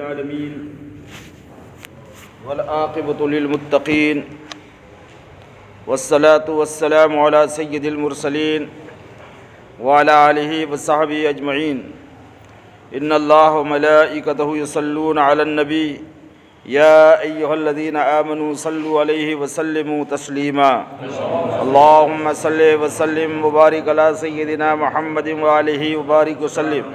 العالمين والعاقبة للمتقين والصلاة والسلام على سيد المرسلين وعلى آله وصحبه أجمعين إن الله وملائكته يصلون على النبي يا أيها الذين آمنوا صلوا عليه وسلموا تسليما اللهم صل وسلم وبارك على سيدنا محمد وآله وبارك وسلم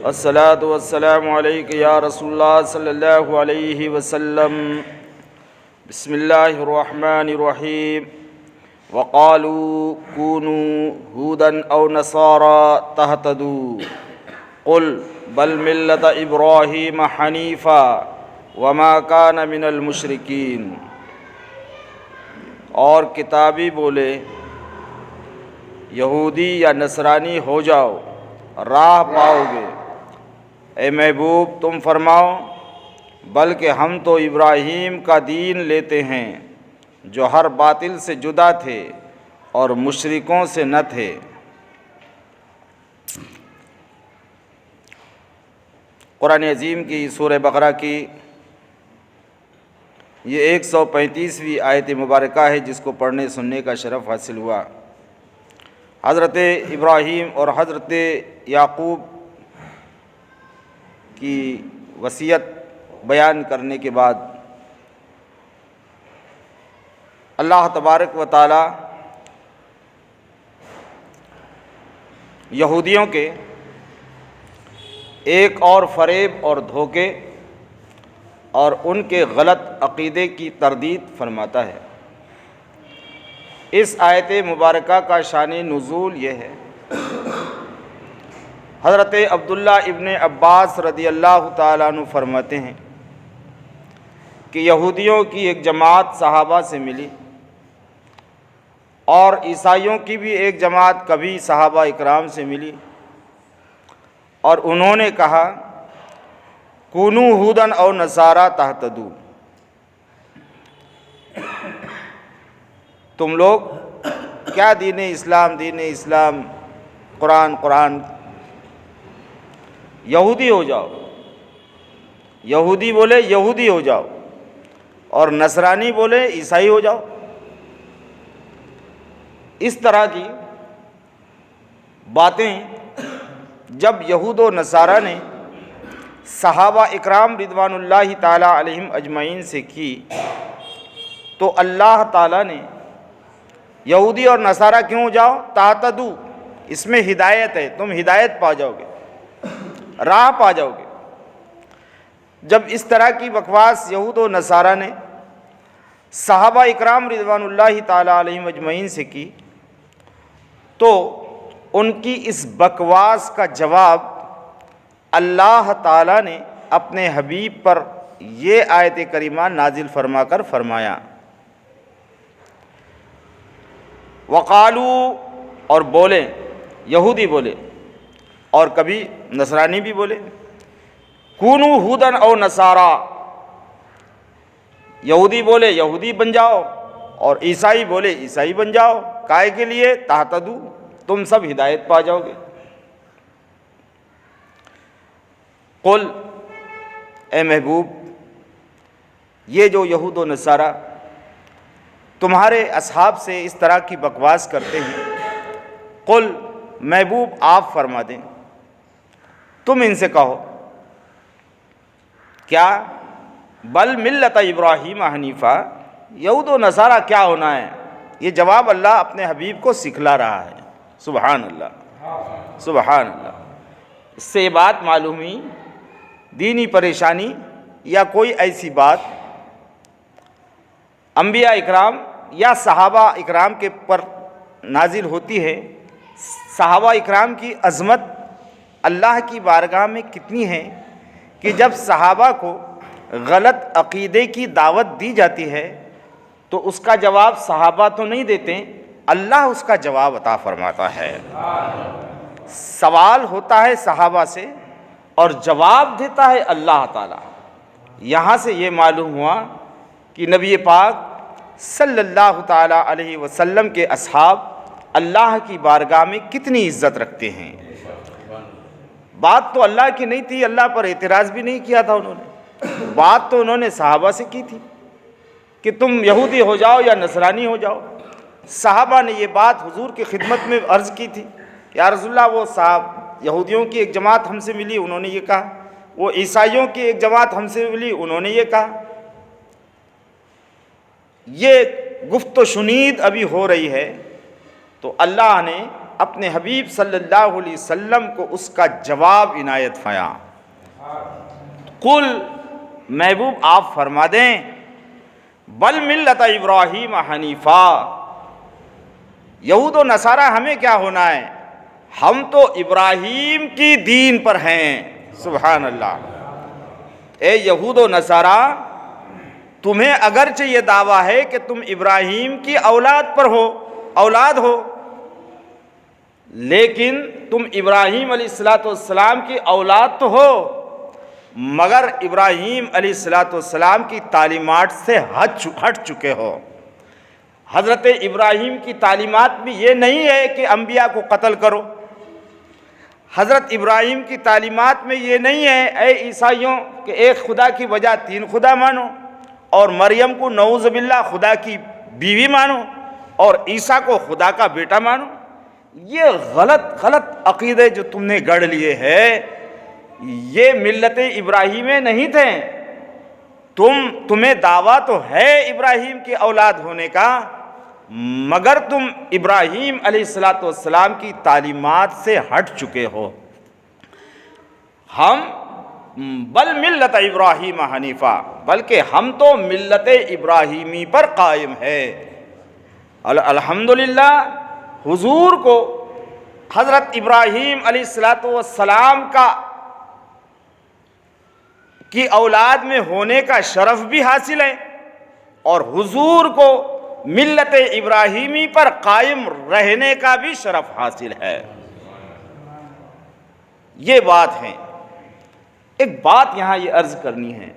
الصلاة والسلام عليك يا رسول الله صلى الله عليه وسلم بسم الله الرحمن الرحيم وقالوا كونوا هودا أو نصارى تهتدوا قل بل ملة إبراهيم حنيفا وما كان من المشركين اور کتابی بولے یہودی یا نصرانی ہو جاؤ راہ پاؤ گے۔ اے محبوب تم فرماؤ بلکہ ہم تو ابراہیم کا دین لیتے ہیں جو ہر باطل سے جدا تھے اور مشرکوں سے نہ تھے۔ قرآن عظیم کی سورہ بقرہ کی یہ 135ویں آیت مبارکہ ہے جس کو پڑھنے سننے کا شرف حاصل ہوا۔ حضرت ابراہیم اور حضرت یعقوب کی وصیت بیان کرنے کے بعد اللہ تبارک و تعالی یہودیوں کے ایک اور فریب اور دھوکے اور ان کے غلط عقیدے کی تردید فرماتا ہے۔ اس آیت مبارکہ کا شان نزول یہ ہے، حضرت عبداللہ ابن عباس رضی اللہ تعالیٰ عنہ فرماتے ہیں کہ یہودیوں کی ایک جماعت صحابہ سے ملی اور عیسائیوں کی بھی ایک جماعت کبھی صحابہ اکرام سے ملی اور انہوں نے کہا کونو ہودن او نصارا تہتدو، تم لوگ کیا دین اسلام قرآن یہودی ہو جاؤ، یہودی بولے یہودی ہو جاؤ اور نصرانی بولے عیسائی ہو جاؤ۔ اس طرح کی باتیں جب یہود و نصارہ نے صحابہ اکرام رضوان اللہ تعالیٰ علیہم اجمعین سے کی تو اللہ تعالیٰ نے یہودی اور نصارہ کیوں جاؤ تہتدو، اس میں ہدایت ہے، تم ہدایت پا جاؤ گے، راہ پا جاؤ گے۔ جب اس طرح کی بکواس یہود و نصارہ نے صحابہ اکرام رضوان اللہ تعالیٰ علیہم اجمعین سے کی تو ان کی اس بکواس کا جواب اللہ تعالیٰ نے اپنے حبیب پر یہ آیت کریمہ نازل فرما کر فرمایا، وقالو، اور بولے، یہودی بولے اور کبھی نصرانی بھی بولے، کونو ہودن او نصارا، یہودی بولے یہودی بن جاؤ اور عیسائی بولے عیسائی بن جاؤ، کائے کے لیے تہتدو، تم سب ہدایت پا جاؤ گے۔ قل، اے محبوب یہ جو یہود و نصارہ تمہارے اصحاب سے اس طرح کی بکواس کرتے ہیں، قل محبوب آپ فرما دیں، تم ان سے کہو کیا بل ملت ابراہیم حنیفہ، یہود و نصارہ کیا ہونا ہے، یہ جواب اللہ اپنے حبیب کو سکھلا رہا ہے۔ سبحان اللہ سبحان اللہ۔ اس سے یہ بات معلوم ہوئی دینی پریشانی یا کوئی ایسی بات انبیاء اکرام یا صحابہ اکرام کے پر نازل ہوتی ہے، صحابہ اکرام کی عظمت اللہ کی بارگاہ میں کتنی ہے کہ جب صحابہ کو غلط عقیدے کی دعوت دی جاتی ہے تو اس کا جواب صحابہ تو نہیں دیتے، اللہ اس کا جواب عطا فرماتا ہے۔ سوال ہوتا ہے صحابہ سے اور جواب دیتا ہے اللہ تعالیٰ۔ یہاں سے یہ معلوم ہوا کہ نبی پاک صلی اللہ تعالیٰ علیہ وسلم کے اصحاب اللہ کی بارگاہ میں کتنی عزت رکھتے ہیں۔ بات تو اللہ کی نہیں تھی، اللہ پر اعتراض بھی نہیں کیا تھا انہوں نے، بات تو انہوں نے صحابہ سے کی تھی کہ تم یہودی ہو جاؤ یا نصرانی ہو جاؤ۔ صحابہ نے یہ بات حضور کی خدمت میں عرض کی تھی، یا رسول اللہ وہ صاحب یہودیوں کی ایک جماعت ہم سے ملی، انہوں نے یہ کہا، وہ عیسائیوں کی ایک جماعت ہم سے ملی، انہوں نے یہ کہا۔ یہ گفت و شنید ابھی ہو رہی ہے، تو اللہ نے اپنے حبیب صلی اللہ علیہ وسلم کو اس کا جواب عنایت فرمایا۔ قل، محبوب آپ فرما دیں، بل ملت ابراہیم حنیفا، یہود و نصارہ ہمیں کیا ہونا ہے، ہم تو ابراہیم کی دین پر ہیں۔ سبحان اللہ۔ اے یہود و نصارہ، تمہیں اگرچہ یہ دعویٰ ہے کہ تم ابراہیم کی اولاد ہو، لیکن تم ابراہیم علیہ السلام کی اولاد تو ہو، مگر ابراہیم علیہ السلام کی تعلیمات سے ہٹ چکے ہو۔ حضرت ابراہیم کی تعلیمات بھی یہ نہیں ہے کہ انبیاء کو قتل کرو، حضرت ابراہیم کی تعلیمات میں یہ نہیں ہے اے عیسائیوں کہ ایک خدا کی بجائے 3 خدا مانو، اور مریم کو نعوذ باللہ خدا کی بیوی مانو، اور عیسیٰ کو خدا کا بیٹا مانو۔ یہ غلط عقیدے جو تم نے گڑھ لیے ہیں، یہ ملت ابراہیمی نہیں تھے۔ تمہیں دعویٰ تو ہے ابراہیم کی اولاد ہونے کا، مگر تم ابراہیم علیہ السلام کی تعلیمات سے ہٹ چکے ہو۔ ہم بل ملت ابراہیم حنیفہ، بلکہ ہم تو ملت ابراہیمی پر قائم ہے۔ الحمدللہ، حضور کو حضرت ابراہیم علیہ السلام کی اولاد میں ہونے کا شرف بھی حاصل ہے، اور حضور کو ملت ابراہیمی پر قائم رہنے کا بھی شرف حاصل ہے۔ یہ بات ہے۔ ایک بات یہاں یہ عرض کرنی ہے،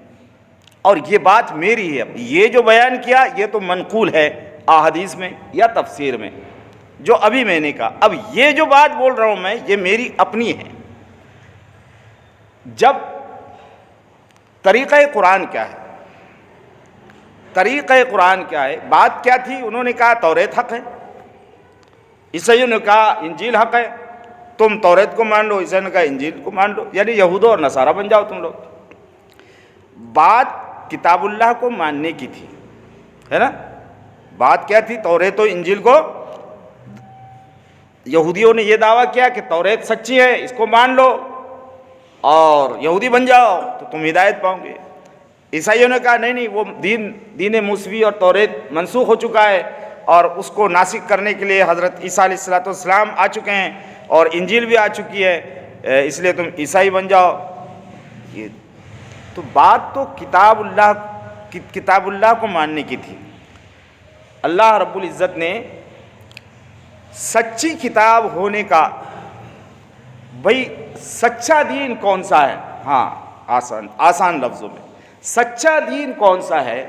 اور یہ بات میری ہے، یہ جو بیان کیا یہ تو منقول ہے احادیث میں یا تفسیر میں، جو ابھی میں نے کہا۔ اب یہ جو بات بول رہا ہوں میں، یہ میری اپنی ہے۔ جب طریقہ قرآن کیا ہے، طریقہ قرآن کیا ہے، بات کیا تھی، انہوں نے کہا توریت حق ہے، عیسائیوں نے کہا انجیل حق ہے، تم توریت کو مان لو، عیسیٰ نے کہا انجیل کو مان لو، یعنی یہود اور نصارہ بن جاؤ تم لوگ۔ بات کتاب اللہ کو ماننے کی تھی، ہے نا؟ بات کیا تھی؟ توریت و انجیل کو، یہودیوں نے یہ دعویٰ کیا کہ توریت سچی ہے، اس کو مان لو اور یہودی بن جاؤ تو تم ہدایت پاؤ گے۔ عیسائیوں نے کہا نہیں، وہ دین موسوی اور توریت منسوخ ہو چکا ہے، اور اس کو ناسخ کرنے کے لیے حضرت عیسیٰ علیہ السلام آ چکے ہیں، اور انجیل بھی آ چکی ہے، اس لیے تم عیسائی بن جاؤ۔ یہ تو بات تو کتاب اللہ کو ماننے کی تھی۔ اللہ رب العزت نے سچی کتاب ہونے کا، بھئی سچا دین کون سا ہے؟ ہاں، آسان لفظوں میں، سچا دین کون سا ہے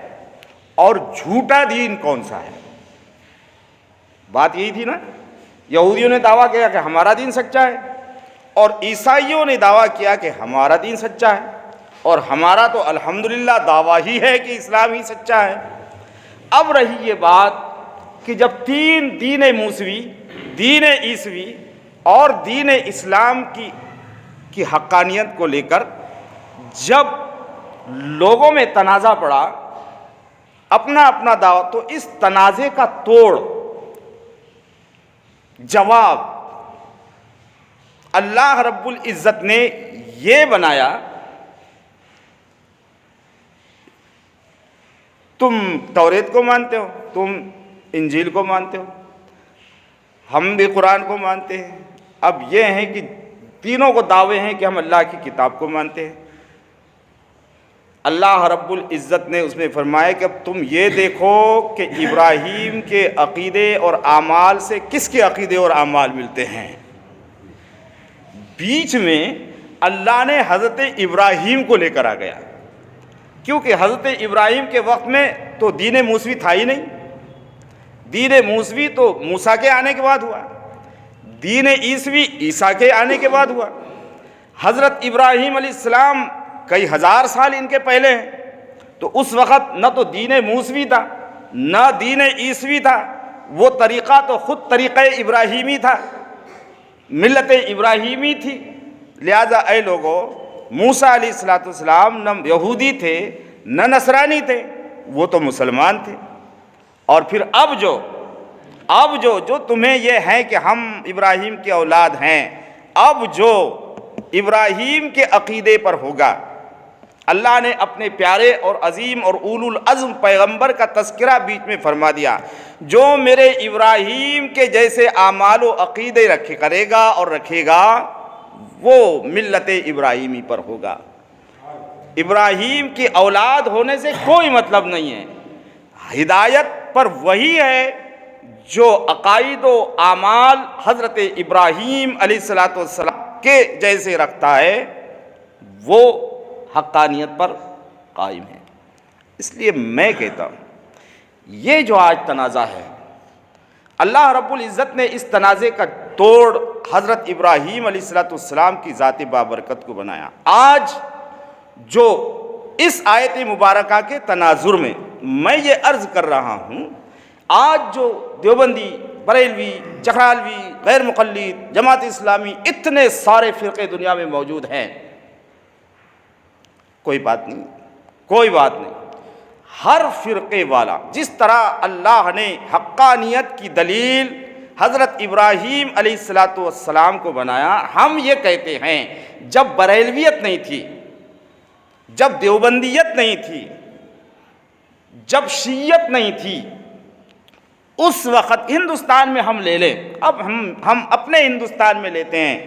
اور جھوٹا دین کون سا ہے؟ بات یہی تھی نا۔ یہودیوں نے دعویٰ کیا کہ ہمارا دین سچا ہے، اور عیسائیوں نے دعویٰ کیا کہ ہمارا دین سچا ہے، اور ہمارا تو الحمدللہ دعویٰ ہی ہے کہ اسلام ہی سچا ہے۔ اب رہی یہ بات کہ جب 3 دین موسوی، دین عیسوی اور دین اسلام کی حقانیت کو لے کر جب لوگوں میں تنازع پڑا، اپنا دعویٰ، تو اس تنازع کا توڑ جواب اللہ رب العزت نے یہ بنایا، تم توریت کو مانتے ہو، تم انجیل کو مانتے ہو، ہم بھی قرآن کو مانتے ہیں۔ اب یہ ہے کہ تینوں کو دعوے ہیں کہ ہم اللہ کی کتاب کو مانتے ہیں۔ اللہ رب العزت نے اس میں فرمایا کہ اب تم یہ دیکھو کہ ابراہیم کے عقیدے اور اعمال سے کس کے عقیدے اور اعمال ملتے ہیں۔ بیچ میں اللہ نے حضرت ابراہیم کو لے کر آ گیا، کیونکہ حضرت ابراہیم کے وقت میں تو دین موسوی تھا ہی نہیں۔ دین موسوی تو موسیٰ کے آنے کے بعد ہوا، دین عیسوی عیسیٰ کے آنے کے بعد ہوا۔ حضرت ابراہیم علیہ السلام کئی ہزار سال ان کے پہلے ہیں، تو اس وقت نہ تو دین موسوی تھا نہ دین عیسوی تھا، وہ طریقہ تو خود طریقہ ابراہیمی تھا، ملت ابراہیمی تھی۔ لہٰذا اے لوگوں، موسیٰ علیہ السلام نہ یہودی تھے نہ نصرانی تھے، وہ تو مسلمان تھے۔ اور پھر اب جو تمہیں یہ ہے کہ ہم ابراہیم کے اولاد ہیں، اب جو ابراہیم کے عقیدے پر ہوگا، اللہ نے اپنے پیارے اور عظیم اور اولو العزم پیغمبر کا تذکرہ بیچ میں فرما دیا، جو میرے ابراہیم کے جیسے اعمال و عقیدے کرے گا اور رکھے گا، وہ ملت ابراہیمی پر ہوگا۔ ابراہیم کی اولاد ہونے سے کوئی مطلب نہیں ہے، ہدایت پر وہی ہے جو عقائد و اعمال حضرت ابراہیم علیہ السلام کے جیسے رکھتا ہے، وہ حقانیت پر قائم ہے۔ اس لیے میں کہتا ہوں، یہ جو آج تنازع ہے، اللہ رب العزت نے اس تنازع کا توڑ حضرت ابراہیم علیہ السلام کی ذات بابرکت کو بنایا۔ آج جو اس آیت مبارکہ کے تناظر میں یہ عرض کر رہا ہوں، آج جو دیوبندی، بریلوی، چکرالوی، غیر مقلد، جماعت اسلامی، اتنے سارے فرقے دنیا میں موجود ہیں، کوئی بات نہیں، ہر فرقے والا جس طرح اللہ نے حقانیت کی دلیل حضرت ابراہیم علیہ السلام کو بنایا، ہم یہ کہتے ہیں جب بریلویت نہیں تھی، جب دیوبندیت نہیں تھی، جب شیعت نہیں تھی، اس وقت ہندوستان میں ہم لے لیں، اب ہم اپنے ہندوستان میں لیتے ہیں،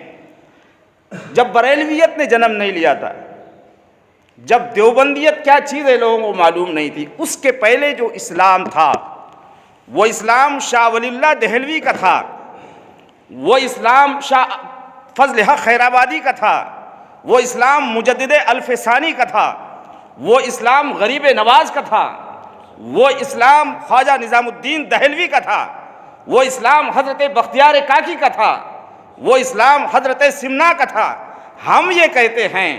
جب بریلویت نے جنم نہیں لیا تھا، جب دیوبندیت کیا چیز ہے لوگوں کو معلوم نہیں تھی، اس کے پہلے جو اسلام تھا، وہ اسلام شاہ ولی اللہ دہلوی کا تھا، وہ اسلام شاہ فضل حق خیرآبادی کا تھا، وہ اسلام مجدد الفسانی کا تھا، وہ اسلام غریب نواز کا تھا، وہ اسلام خواجہ نظام الدین دہلوی کا تھا، وہ اسلام حضرت بختیار کاکی کا تھا، وہ اسلام حضرت سمنا کا تھا۔ ہم یہ کہتے ہیں،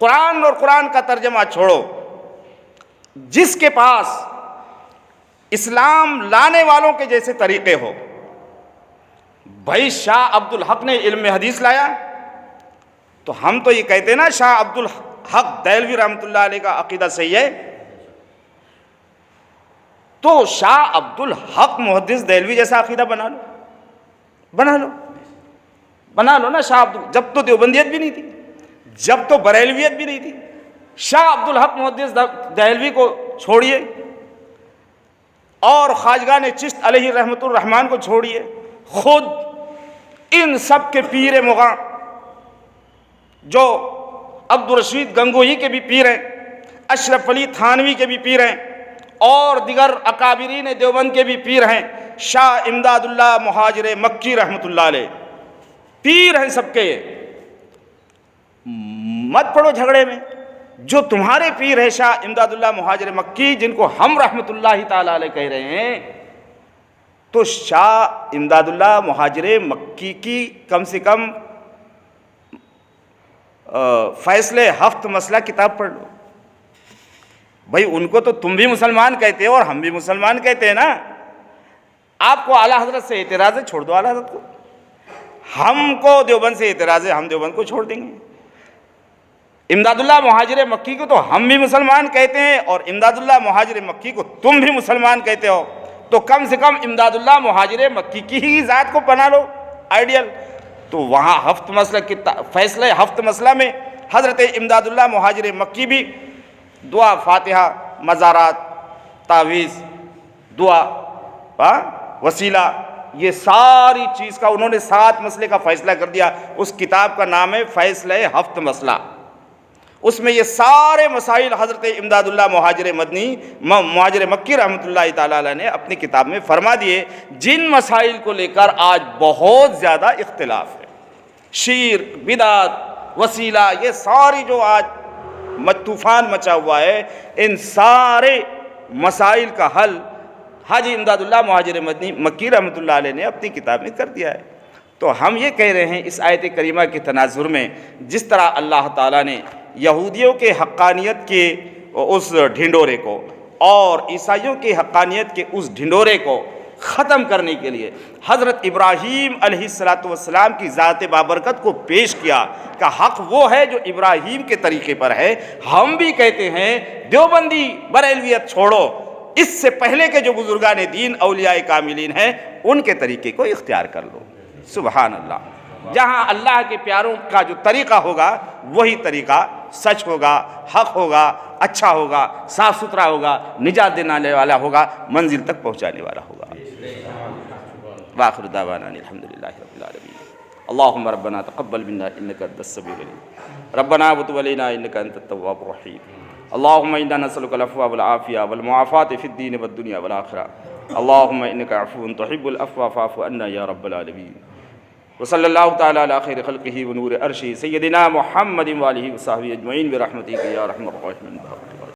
قرآن اور قرآن کا ترجمہ چھوڑو، جس کے پاس اسلام لانے والوں کے جیسے طریقے ہو، بھائی شاہ عبد الحق نے علم حدیث لایا، تو ہم تو یہ کہتے ہیں نا شاہ عبد الحق دہلوی رحمۃ اللہ علیہ کا عقیدہ صحیح ہے، تو شاہ عبد الحق محدث دہلوی جیسا عقیدہ بنا لو نا شاہ جب تو دیوبندیت بھی نہیں تھی، جب تو بریلویت بھی نہیں تھی، شاہ عبد الحق محدث دہلوی کو چھوڑیے اور خواجگان چشت علیہ رحمت الرحمن کو چھوڑیے، خود ان سب کے پیر مغاں جو عبد الرشید گنگوہی کے بھی پیر ہیں، اشرف علی تھانوی کے بھی پیر ہیں، اور دیگر اکابرین دیوبند کے بھی پیر ہیں، شاہ امداد اللہ مہاجر مکی رحمۃ اللہ علیہ پیر ہیں سب کے۔ مت پڑو جھگڑے میں، جو تمہارے پیر ہے شاہ امداد اللہ مہاجر مکی، جن کو ہم رحمۃ اللہ تعالیٰ علیہ کہہ رہے ہیں، تو شاہ امداد اللہ مہاجر مکی کی کم سے کم فیصلے ہفت مسئلہ کتاب پڑھ لو۔ بھائی ان کو تو تم بھی مسلمان کہتے ہو اور ہم بھی مسلمان کہتے ہیں نا، آپ کو اعلیٰ حضرت سے اعتراض ہے، چھوڑ دو اعلیٰ حضرت کو، ہم کو دیوبند سے اعتراض ہے، ہم دیوبند کو چھوڑ دیں گے۔ امداد اللہ مہاجر مکی کو تو ہم بھی مسلمان کہتے ہیں اور امداد اللہ مہاجر مکی کو تم بھی مسلمان کہتے ہو، تو کم سے کم امداد اللہ مہاجر مکی کی ہی ذات کو بنا لو آئیڈیل۔ تو وہاں ہفت مسئلہ کی فیصلے ہفت مسئلہ میں حضرت امداد اللہ مہاجر مکی بھی دعا، فاتحہ، مزارات، تعویذ، دعا، وسیلہ، یہ ساری چیز کا انہوں نے 7 مسئلے کا فیصلہ کر دیا۔ اس کتاب کا نام ہے فیصلہ ہفت مسئلہ۔ اس میں یہ سارے مسائل حضرت امداد اللہ مہاجر مکی رحمۃ اللہ تعالیٰ علیہ نے اپنی کتاب میں فرما دیے، جن مسائل کو لے کر آج بہت زیادہ اختلاف ہے، شرک، بدعت، وسیلہ، یہ ساری جو آج طوفان مچا ہوا ہے، ان سارے مسائل کا حل حاجی امداد اللہ مہاجر مکی رحمۃ اللہ علیہ نے اپنی کتاب میں کر دیا ہے۔ تو ہم یہ کہہ رہے ہیں اس آیت کریمہ کے تناظر میں، جس طرح اللہ تعالیٰ نے یہودیوں کے حقانیت کے اس ڈھنڈورے کو اور عیسائیوں کی حقانیت کے اس ڈھنڈورے کو ختم کرنے کے لیے حضرت ابراہیم علیہ السلام کی ذات بابرکت کو پیش کیا کہ حق وہ ہے جو ابراہیم کے طریقے پر ہے۔ ہم بھی کہتے ہیں دیوبندی بریلویت چھوڑو، اس سے پہلے کے جو بزرگان دین اولیاء کاملین ہیں ان کے طریقے کو اختیار کر لو۔ سبحان اللہ۔ جہاں اللہ کے پیاروں کا جو طریقہ ہوگا وہی طریقہ سچ ہوگا، حق ہوگا، اچھا ہوگا، صاف ستھرا ہوگا، نجات دینے والا ہوگا، منزل تک پہنچانے والا ہوگا۔ وآخر دعوانا الحمدللہ رب العالمین۔ اللہم ربنا تقبل منا انک انت السمیع العلیم، ربنا وتب علینا انک انت التواب الرحیم۔ اللہم انا نسألک العفو والعافیہ والمعافاة فی الدین والدنیا والآخرہ۔ اللہم انک عفو تحب العفو فاعف عنا یا رب العالمین۔ وصلی اللہ تعالی علی خیر خلقہ ونور عرشہ سیدنا محمد وآلہ وصحبہ اجمعین برحمتک یا ارحم الراحمین۔